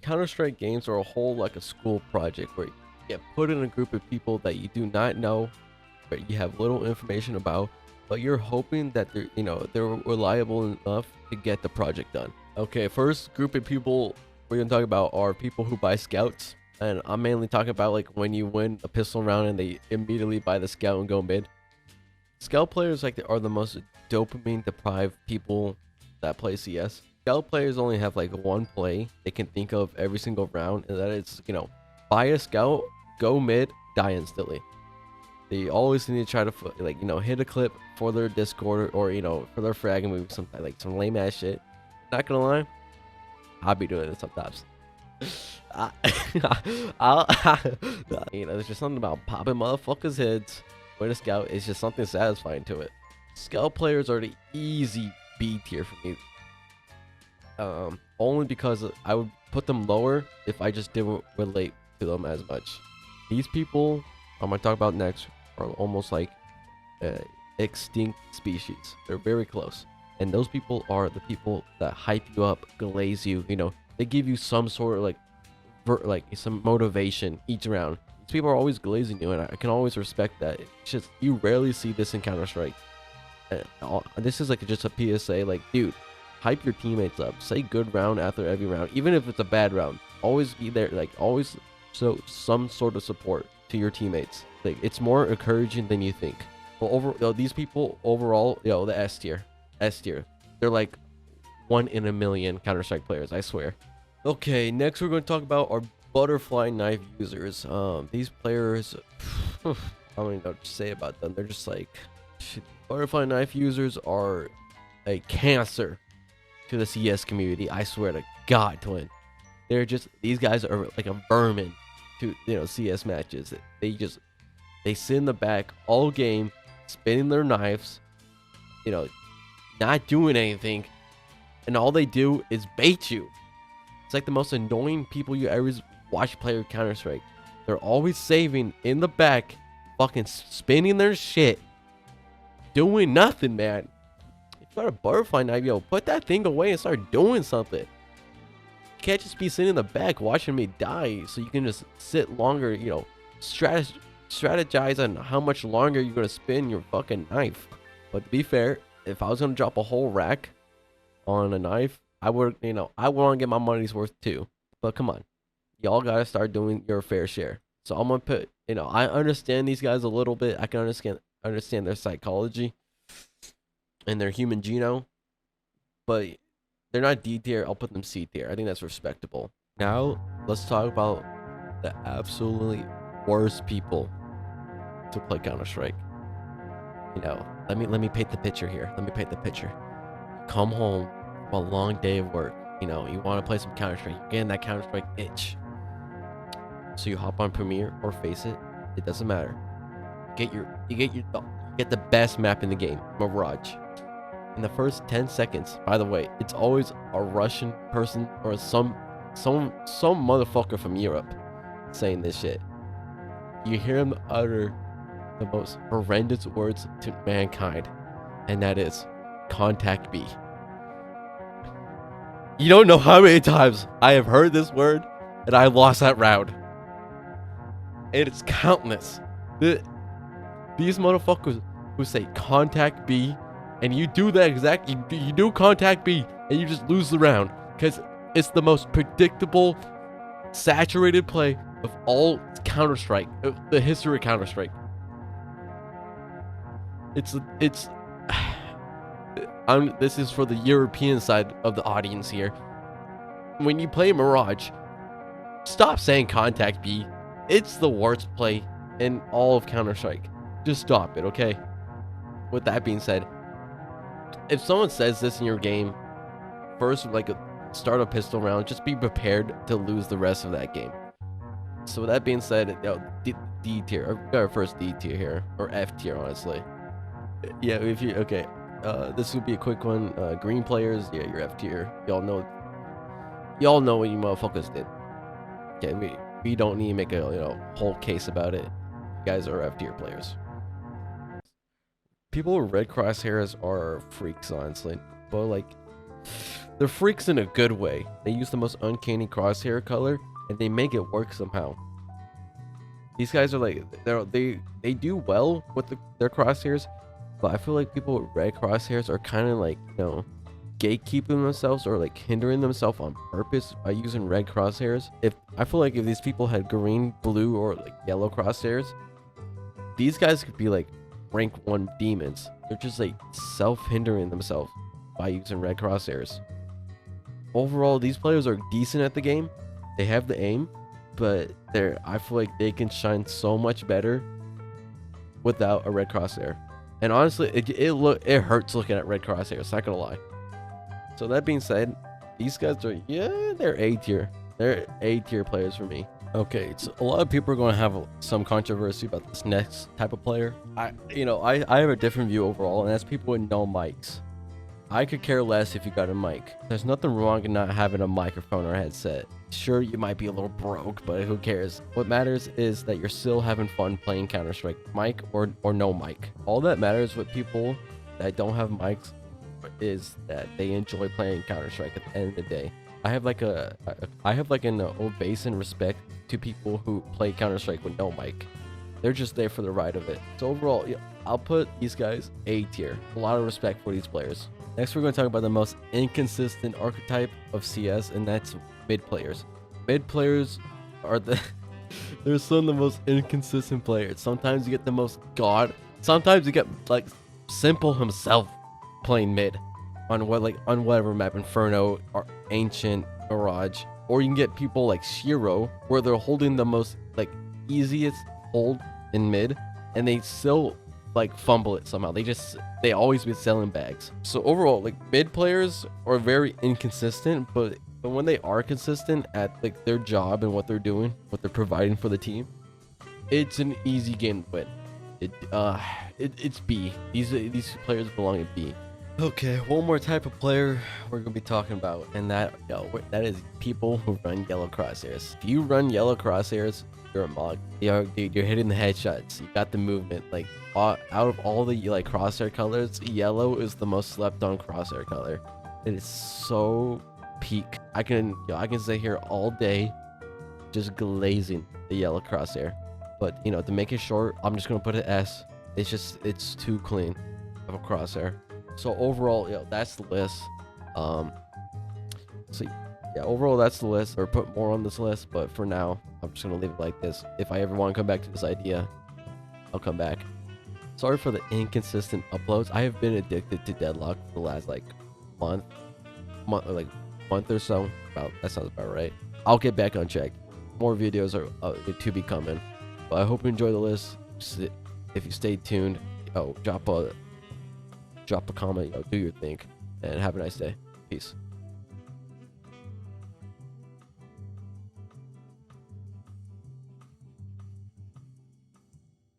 Counter-Strike games are a whole like a school project where you get put in a group of people that you do not know, but you have little information about, but you're hoping that they're reliable enough to get the project done. Okay, first group of people we're gonna talk about are people who buy scouts, and I'm mainly talking about like when you win a pistol round and they immediately buy the scout and go mid. Scout players are the most dopamine deprived people that play CS. Scout players only have like one play they can think of every single round, and that is, buy a scout, go mid, die instantly. They always need to try to hit a clip for their Discord or for their frag and move some lame ass shit. Not gonna lie, I'll be doing it sometimes. I'll there's just something about popping motherfuckers' heads with a scout. It's just something satisfying to it. Scout players are the easy B tier for me. Only because I would put them lower if I just didn't relate to them as much. These people I'm gonna talk about next are almost like extinct species. They're very close, and those people are the people that hype you up, glaze you. They give you some sort of some motivation each round. These people are always glazing you, and I can always respect that. It's just you rarely see this in Counter-Strike. This is just a PSA. Dude, hype your teammates up. Say good round after every round, even if it's a bad round. Always be there. Always show some sort of support to your teammates. It's more encouraging than you think. Well, these people overall, the S tier, they're like 1 in a million Counter-Strike players, I swear. Okay, next we're going to talk about our butterfly knife users. These players, I don't even know what to say about them. They're just butterfly knife users are a cancer to the CS community. I swear to God, twin. These guys are like a vermin to CS matches. They sit in the back all game, spinning their knives, not doing anything, and all they do is bait you. It's like the most annoying people you ever watch play Counter-Strike. They're always saving in the back, fucking spinning their shit, doing nothing, man. If you got a butterfly knife, put that thing away and start doing something. You can't just be sitting in the back watching me die so you can just sit longer, strategize on how much longer you're gonna spin your fucking knife. But to be fair, if I was gonna drop a whole rack on a knife, I would I want to get my money's worth too. But come on, y'all gotta start doing your fair share. So I'm gonna put I understand these guys a little bit. I can understand their psychology and their human genome, but they're not D tier. I'll put them C tier. I think that's respectable. Now let's talk about the absolutely worst people to play Counter-Strike. Let me paint the picture here. Come home from a long day of work. You want to play some Counter-Strike. You're getting that Counter-Strike itch. So you hop on Premiere or Face It. It doesn't matter. You get the best map in the game, Mirage. In the first 10 seconds, by the way, it's always a Russian person or some motherfucker from Europe saying this shit. You hear him utter the most horrendous words to mankind, and that is contact B. You don't know how many times I have heard this word and I lost that round. It's countless. These motherfuckers who say contact B, and you do that you do contact B and you just lose the round because it's the most predictable, saturated play of all Counter-Strike, the history of Counter-Strike. This is for the European side of the audience here. When you play Mirage, stop saying contact B. It's the worst play in all of Counter-Strike. Just stop it, okay? With that being said, if someone says this in your game, first start a pistol round, just be prepared to lose the rest of that game. So with that being said, D tier. We got our first D tier here, or F tier, honestly. Yeah, this would be a quick one. Green players, yeah, you're F tier. Y'all know what you motherfuckers did. Okay, we don't need to make a whole case about it. You guys are F tier players. People with red crosshairs are freaks, honestly. But They're freaks in a good way. They use the most uncanny crosshair color, and they make it work somehow. These guys are like, they do well with their crosshairs, but I feel like people with red crosshairs are kind of like, you know, gatekeeping themselves or like hindering themselves on purpose by using red crosshairs. If I feel like if these people had green, blue, or like yellow crosshairs, these guys could be like rank 1 demons. They're just like self-hindering themselves by using red crosshairs. Overall, these players are decent at the game. They have the aim, but I feel like they can shine so much better without a red crosshair. And honestly, it hurts looking at red crosshairs, not gonna lie. So that being said, these guys are, yeah, they're A tier. They're A tier players for me. Okay, so a lot of people are going to have some controversy about this next type of player. I have a different view overall, and that's people with no mics. I could care less if you got a mic. There's nothing wrong in not having a microphone or a headset. Sure, you might be a little broke, but who cares? What matters is that you're still having fun playing Counter-Strike, mic or no mic. All that matters with people that don't have mics is that they enjoy playing Counter-Strike at the end of the day. I have like an obeisant respect to people who play Counter-Strike with no mic. They're just there for the ride of it. So overall, yeah, I'll put these guys A tier. A lot of respect for these players. Next, we're going to talk about the most inconsistent archetype of CS, and that's mid players. Mid players are they're some of the most inconsistent players. Sometimes you get the most sometimes you get like Simple himself playing mid on whatever map, Inferno or Ancient, Mirage, or you can get people like Shiro where they're holding the most like easiest hold in mid, and they still like fumble it somehow. They always be selling bags. So overall, like mid players are very inconsistent, but when they are consistent at like their job and what they're doing, what they're providing for the team, it's an easy game to win. It's B. These players belong in B. Okay, one more type of player we're gonna be talking about, and that is people who run yellow crosshairs. If you run yellow crosshairs, you're a mug. You're hitting the headshots. You got the movement. Like out of all the like crosshair colors, yellow is the most slept on crosshair color. It is so peak. I can sit here all day just glazing the yellow crosshair. But to make it short, I'm just gonna put an S. It's too clean of a crosshair. So overall, that's the list. Overall that's the list, or put more on this list, but for now I'm just gonna leave it like this. If I ever want to come back to this idea, I'll come back. Sorry for the inconsistent uploads. I have been addicted to Deadlock for the last like month or so. That sounds about right. I'll get back on track. More videos are to be coming, but I hope you enjoy the list. If you stay tuned, drop a comment, do your thing, and have a nice day. Peace.